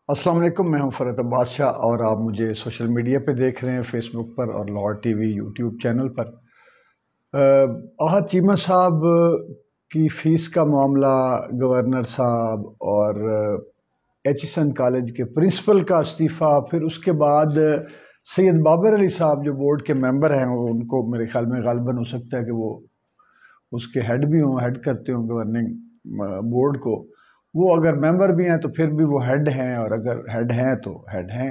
السلام علیکم، میں ہوں فرحت عباس شاہ اور آپ مجھے سوشل میڈیا پہ دیکھ رہے ہیں، فیس بک پر اور Lahore TV YouTube channel پر۔ احد چیمہ صاحب کی فیس کا معاملہ، گورنر صاحب اور ایچیسن کالج کے پرنسپل کا استعفیٰ، پھر اس کے بعد سید بابر علی صاحب جو بورڈ کے ممبر ہیں، وہ ان کو میرے خیال میں غالباً ہو سکتا ہے کہ وہ اس کے ہیڈ بھی ہوں، ہیڈ کرتے ہوں گورننگ بورڈ کو۔ وہ اگر ممبر بھی ہیں تو پھر بھی وہ ہیڈ ہیں، اور اگر ہیڈ ہیں تو ہیڈ ہیں،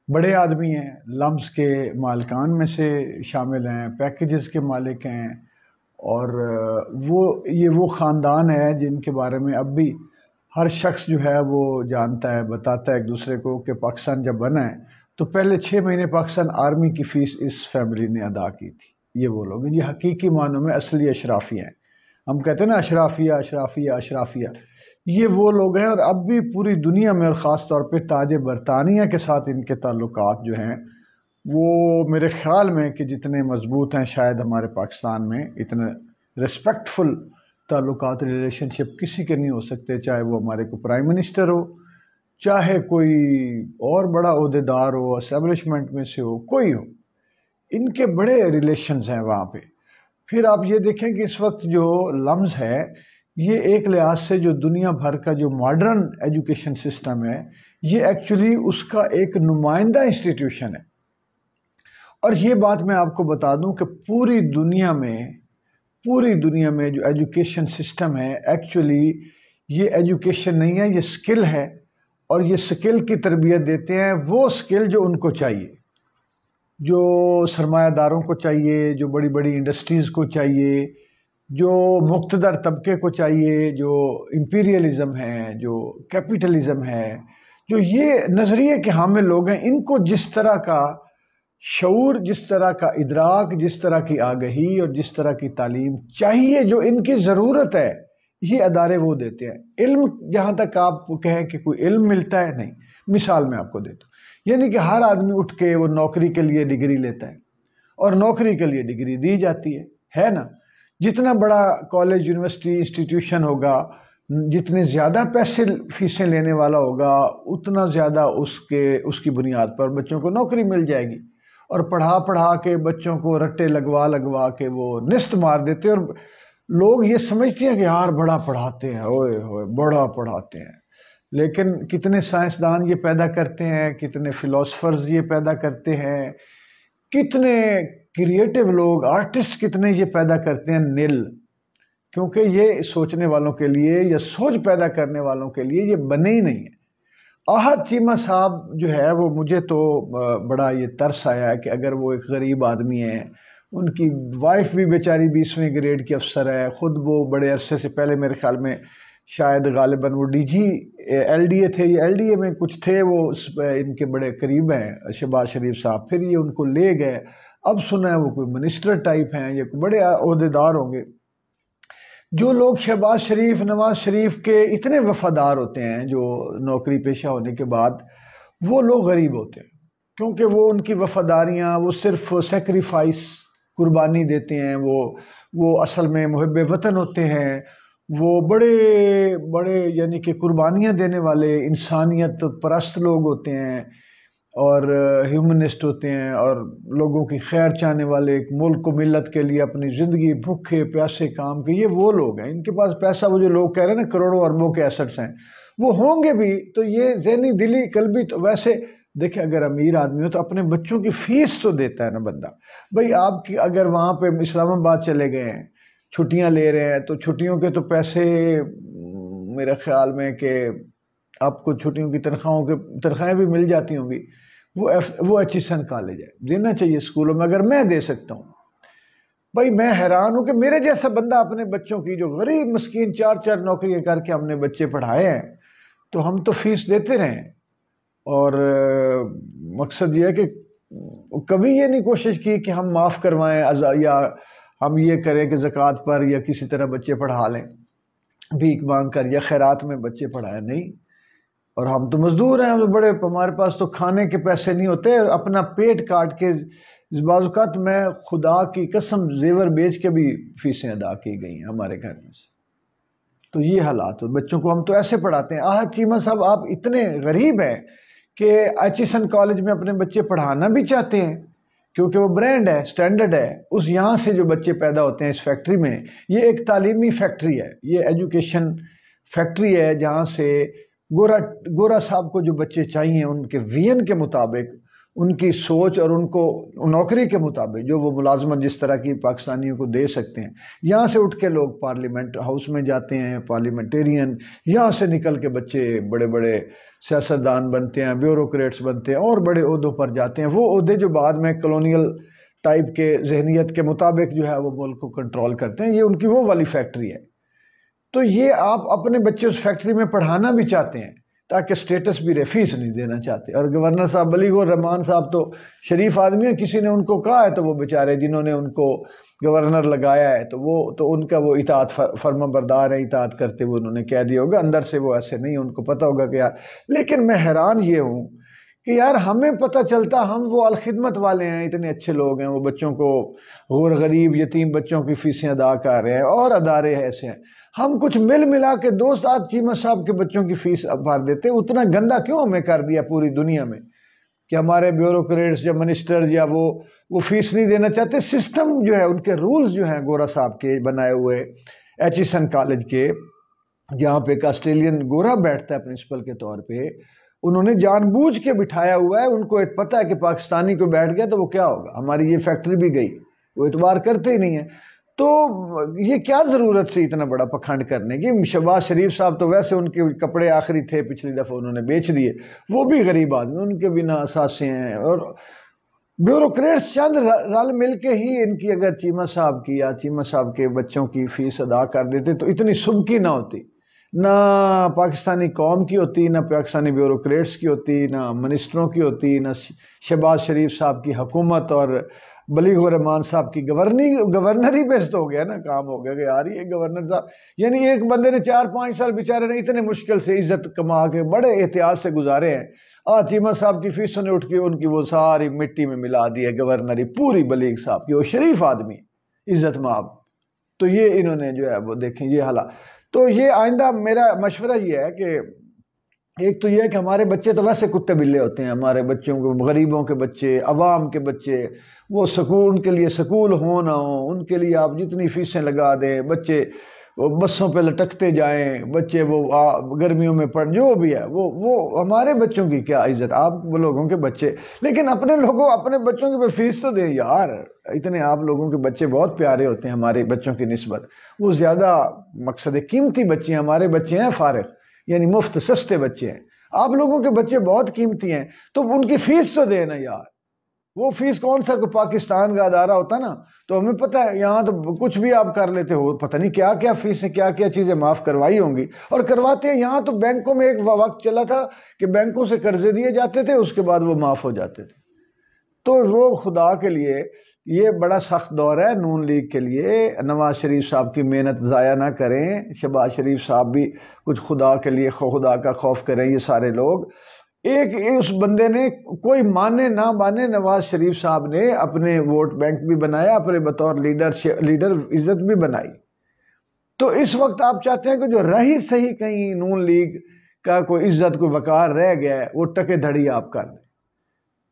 بڑے آدمی ہیں، لمز کے مالکان میں سے شامل ہیں، پیکیجز کے مالک ہیں، اور وہ خاندان ہے جن کے بارے میں اب بھی ہر شخص جو ہے وہ جانتا ہے، بتاتا ہے ایک دوسرے کو کہ پاکستان جب بنا ہے تو پہلے 6 مہینے پاکستان آرمی کی فیس اس فیملی نے ادا کی تھی۔ یہ وہ لوگ ہیں، یہ حقیقی معنوں میں اصلی اشرافیہ ہیں۔ ہم کہتے ہیں نا اشرافیہ اشرافیہ اشرافیہ، یہ وہ لوگ ہیں، اور اب بھی پوری دنیا میں اور خاص طور پہ تاج برطانیہ کے ساتھ ان کے تعلقات جو ہیں وہ میرے خیال میں کہ جتنے مضبوط ہیں شاید ہمارے پاکستان میں اتنے ریسپیکٹفل تعلقات، ریلیشن شپ کسی کے نہیں ہو سکتے، چاہے وہ ہمارے کو پرائم منسٹر ہو، چاہے کوئی اور بڑا عہدیدار ہو، اسٹیبلشمنٹ میں سے ہو، کوئی ہو، ان کے بڑے ریلیشنز ہیں وہاں پہ۔ پھر آپ یہ دیکھیں کہ اس وقت جو لمز ہے، یہ ایک لحاظ سے جو دنیا بھر کا جو ماڈرن ایجوکیشن سسٹم ہے، یہ ایکچولی اس کا ایک نمائندہ انسٹیٹیوشن ہے۔ اور یہ بات میں آپ کو بتا دوں کہ پوری دنیا میں جو ایجوکیشن سسٹم ہے، ایکچولی یہ ایجوکیشن نہیں ہے، یہ سکل ہے، اور یہ سکل کی تربیت دیتے ہیں، وہ سکل جو ان کو چاہیے، جو سرمایہ داروں کو چاہیے، جو بڑی بڑی انڈسٹریز کو چاہیے، جو مقتدر طبقے کو چاہیے، جو امپیریلزم ہے، جو کیپٹلزم ہے، جو یہ نظریے کے حامل لوگ ہیں، ان کو جس طرح کا شعور، جس طرح کا ادراک، جس طرح کی آگہی اور جس طرح کی تعلیم چاہیے، جو ان کی ضرورت ہے، یہ ادارے وہ دیتے ہیں۔ علم، جہاں تک آپ کہیں کہ کوئی علم ملتا ہے، نہیں۔ مثال میں آپ کو دیتا ہوں، یعنی کہ ہر آدمی اٹھ کے وہ نوکری کے لیے ڈگری لیتا ہے، اور نوکری کے لیے ڈگری دی جاتی ہے نا۔ جتنا بڑا کالج، یونیورسٹی، انسٹیٹیوشن ہوگا، جتنے زیادہ پیسے فیسیں لینے والا ہوگا، اتنا زیادہ اس کی بنیاد پر بچوں کو نوکری مل جائے گی، اور پڑھا کے بچوں کو رٹے لگوا کے وہ نست مار دیتے ہیں، اور لوگ یہ سمجھتے ہیں کہ یار بڑا پڑھاتے ہیں، اوئے ہوئے بڑا پڑھاتے ہیں۔ لیکن کتنے سائنسدان یہ پیدا کرتے ہیں، کتنے فلاسفرز یہ پیدا کرتے ہیں، کتنے کریٹیو لوگ، آرٹسٹ کتنے یہ پیدا کرتے ہیں، نیل۔ کیونکہ یہ سوچنے والوں کے لیے یا سوچ پیدا کرنے والوں کے لیے یہ بنے ہی نہیں ہے۔ احد چیمہ صاحب جو ہے وہ مجھے تو بڑا یہ ترس آیا ہے کہ اگر وہ ایک غریب آدمی ہیں، ان کی وائف بھی بیچاری 20ویں گریڈ کی افسر ہے، خود وہ بڑے عرصے سے پہلے میرے خیال میں شاید غالباً وہ D G L D A تھے، یہ ایل ڈی اے میں کچھ تھے، وہ ان کے بڑے قریب ہیں شہباز شریف صاحب، پھر یہ ان کو لے گئے، اب سنا ہے وہ کوئی منسٹر ٹائپ ہیں، یہ بڑے عہدیدار ہوں گے۔ جو لوگ شہباز شریف، نواز شریف کے اتنے وفادار ہوتے ہیں جو نوکری پیشہ ہونے کے بعد، وہ لوگ غریب ہوتے ہیں، کیونکہ وہ ان کی وفاداریاں، وہ صرف سیکریفائس، قربانی دیتے ہیں، وہ اصل میں محب وطن ہوتے ہیں، وہ بڑے یعنی کہ قربانیاں دینے والے انسانیت پرست لوگ ہوتے ہیں، اور ہیومنسٹ ہوتے ہیں، اور لوگوں کی خیر چاہنے والے، ایک ملک و ملت کے لیے اپنی زندگی بھوکے پیاسے کام کے، یہ وہ لوگ ہیں۔ ان کے پاس پیسہ، وہ جو لوگ کہہ رہے ہیں نا کروڑوں اربوں کے ایسٹس ہیں، وہ ہوں گے بھی تو یہ ذہنی دلی قلبی تو ویسے دیکھیں، اگر امیر آدمی ہو تو اپنے بچوں کی فیس تو دیتا ہے نا بندہ۔ بھئی آپ کی اگر وہاں پہ اسلام آباد چلے گئے ہیں، چھٹیاں لے رہے ہیں، تو چھٹیوں کے تو پیسے میرے خیال میں کہ آپ کو چھٹیوں کی تنخواہیں بھی مل جاتی ہوں گی، وہ ایچیسن کالج ہے، دینا چاہیے اسکولوں میں، اگر میں دے سکتا ہوں۔ بھائی میں حیران ہوں کہ میرے جیسا بندہ اپنے بچوں کی، جو غریب مسکین 4 نوکریاں کر کے ہم نے بچے پڑھائے ہیں، تو ہم تو فیس دیتے رہے ہیں، اور مقصد یہ ہے کہ کبھی یہ نہیں کوشش کی کہ ہم معاف کروائیں، یا ہم یہ کریں کہ زکوٰۃ پر یا کسی طرح بچے پڑھا لیں، بھیک مانگ کر یا خیرات میں بچے پڑھائیں، نہیں۔ اور ہم تو مزدور ہیں، ہمارے پاس تو کھانے کے پیسے نہیں ہوتے، اپنا پیٹ کاٹ کے بعض اوقات میں خدا کی قسم زیور بیچ کے بھی فیسیں ادا کی گئی ہیں ہمارے گھر میں سے۔ تو یہ حالات بچوں کو ہم تو ایسے پڑھاتے ہیں. احد چیمہ صاحب آپ اتنے غریب ہیں کہ ایچیسن کالج میں اپنے بچے پڑھانا بھی چاہتے ہیں کیونکہ وہ برانڈ ہے، سٹینڈرڈ ہے. اس یہاں سے جو بچے پیدا ہوتے ہیں اس فیکٹری میں، یہ ایک تعلیمی فیکٹری ہے، یہ ایجوکیشن فیکٹری ہے جہاں سے گورا صاحب کو جو بچے چاہیے ان کے وین کے مطابق، ان کی سوچ اور ان کو نوکری کے مطابق جو وہ ملازمت جس طرح کی پاکستانیوں کو دے سکتے ہیں، یہاں سے اٹھ کے لوگ پارلیمنٹ ہاؤس میں جاتے ہیں، پارلیمنٹیرین، یہاں سے نکل کے بچے بڑے بڑے سیاستدان بنتے ہیں، بیوروکریٹس بنتے ہیں اور بڑے عہدوں پر جاتے ہیں. وہ عہدے جو بعد میں کلونیل ٹائپ کے ذہنیت کے مطابق جو ہے وہ ملک کو کنٹرول کرتے ہیں. یہ ان کی وہ والی فیکٹری ہے. تو یہ آپ اپنے بچے اس فیکٹری میں پڑھانا بھی چاہتے ہیں تاکہ سٹیٹس بھی فیس نہیں دینا چاہتے. اور گورنر صاحب بلیغ الرحمان صاحب تو شریف آدمی ہیں، کسی نے ان کو کہا ہے تو وہ بیچارے جنہوں نے ان کو گورنر لگایا ہے تو ان کا وہ اطاعت فرما بردار ہے، اطاعت کرتے ہوئے انہوں نے کہہ دیا ہوگا، اندر سے وہ ایسے نہیں، ان کو پتہ ہوگا کہ یار. لیکن میں حیران یہ ہوں کہ یار ہمیں پتہ چلتا ہم وہ الخدمت والے ہیں، اتنے اچھے لوگ ہیں، وہ بچوں کو غریب یتیم بچوں کی فیسیں ادا کر رہے ہیں اور ادارے ایسے ہیں. ہم کچھ ملا کے دوست آج چیمہ صاحب کے بچوں کی فیس بھر دیتے. اتنا گندا کیوں ہمیں کر دیا پوری دنیا میں کہ ہمارے بیوروکریٹس یا منسٹر یا وہ فیس نہیں دینا چاہتے. سسٹم جو ہے، ان کے رولز جو ہیں گورا صاحب کے بنائے ہوئے ایچیسن کالج کے، جہاں پہ ایک آسٹریلین گورا بیٹھتا ہے پرنسپل کے طور پہ، انہوں نے جان بوجھ کے بٹھایا ہوا ہے. ان کو پتہ ہے کہ پاکستانی کو بیٹھ گیا تو وہ کیا ہوگا، ہماری یہ فیکٹری بھی گئی. وہ اعتبار کرتے ہی نہیں ہیں. تو یہ کیا ضرورت سے اتنا بڑا پکھنڈ کرنے کی. شہباز شریف صاحب تو ویسے ان کے کپڑے آخری تھے، پچھلی دفعہ انہوں نے بیچ دیے، وہ بھی غریب آدمی، ان کے بنا اثاثے ہیں. اور بیوروکریٹس چند رل مل کے ہی ان کی اگر چیمہ صاحب کی یا چیمہ صاحب کے بچوں کی فیس ادا کر دیتے تو اتنی سبکی نہ ہوتی، نہ پاکستانی قوم کی ہوتی، نہ پاکستانی بیوروکریٹس کی ہوتی، نہ منسٹروں کی ہوتی، نہ شہباز شریف صاحب کی حکومت اور بلیغ الرحمان صاحب کی گورنر ہی بیسٹ ہو گیا نا. کام ہو گیا کہ یار یہ گورنر صاحب، یعنی ایک بندے نے 4-5 سال بیچارے نے اتنے مشکل سے عزت کما کے بڑے احتیاط سے گزارے ہیں. چیمہ صاحب کی فیسوں نے اٹھ کے ان کی وہ ساری مٹی میں ملا دی ہے گورنری پوری بلیغ صاحب کی. وہ شریف آدمی، عزت مآب. تو یہ انہوں نے جو ہے وہ دیکھیں یہ حالات. تو یہ آئندہ میرا مشورہ یہ ہے کہ ایک تو یہ ہے کہ ہمارے بچے تو ویسے کتے بلے ہوتے ہیں، ہمارے بچوں کو، غریبوں کے بچے، عوام کے بچے، وہ سکول، ان کے لیے سکول ہو نہ ہو، ان کے لیے آپ جتنی فیسیں لگا دیں، بچے وہ بسوں پہ لٹکتے جائیں، بچے وہ گرمیوں میں جو بھی ہے وہ ہمارے بچوں کی کیا عزت، آپ لوگوں کے بچے. لیکن اپنے لوگوں اپنے بچوں کی فیس تو دیں یار. اتنے آپ لوگوں کے بچے بہت پیارے ہوتے ہیں ہمارے بچوں کی نسبت. وہ زیادہ مقصد قیمتی بچے ہیں، ہمارے بچے ہیں فارغ، یعنی مفت سستے بچے ہیں. آپ لوگوں کے بچے بہت قیمتی ہیں تو ان کی فیس تو دے نا یار. وہ فیس کون سا کوئی پاکستان کا ادارہ ہوتا نا تو ہمیں پتہ ہے یہاں تو کچھ بھی آپ کر لیتے ہو، پتہ نہیں کیا کیا فیسیں کیا کیا چیزیں معاف کروائی ہوں گی اور کرواتے ہیں. یہاں تو بینکوں میں ایک وقت چلا تھا کہ بینکوں سے قرضے دیے جاتے تھے، اس کے بعد وہ معاف ہو جاتے تھے. تو وہ خدا کے لیے یہ بڑا سخت دور ہے نون لیگ کے لیے. نواز شریف صاحب کی محنت ضائع نہ کریں، شہباز شریف صاحب بھی کچھ خدا کے لیے خدا کا خوف کریں. یہ سارے لوگ ایک اس بندے نے کوئی مانے نہ مانے، نواز شریف صاحب نے اپنے ووٹ بینک بھی بنایا، اپنے بطور لیڈر عزت بھی بنائی. تو اس وقت آپ چاہتے ہیں کہ جو رہی صحیح کہیں نون لیگ کا کوئی عزت کوئی وقار رہ گیا ہے وہ ٹکے دھڑی آپ کر دیں.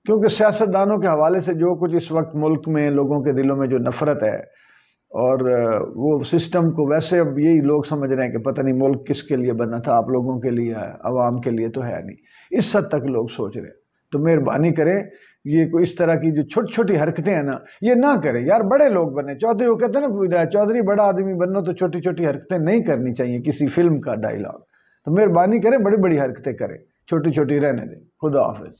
کیونکہ سیاستدانوں کے حوالے سے جو کچھ اس وقت ملک میں لوگوں کے دلوں میں جو نفرت ہے، اور وہ سسٹم کو ویسے اب یہی لوگ سمجھ رہے ہیں کہ پتہ نہیں ملک کس کے لیے بنا تھا، آپ لوگوں کے لیے ہے، عوام کے لیے تو ہے نہیں. اس حد تک لوگ سوچ رہے ہیں. تو مہربانی کریں یہ کوئی اس طرح کی جو چھوٹی چھوٹی حرکتیں ہیں نا یہ نہ کریں یار. بڑے لوگ بنے چودھری، وہ کہتے ہیں نا چودھری بڑا آدمی بنو تو چھوٹی چھوٹی حرکتیں نہیں کرنی چاہیے، کسی فلم کا ڈائلاگ. تو مہربانی کریں بڑی بڑی حرکتیں کریں، چھوٹی چھوٹی رہنے دیں. خدا حافظ.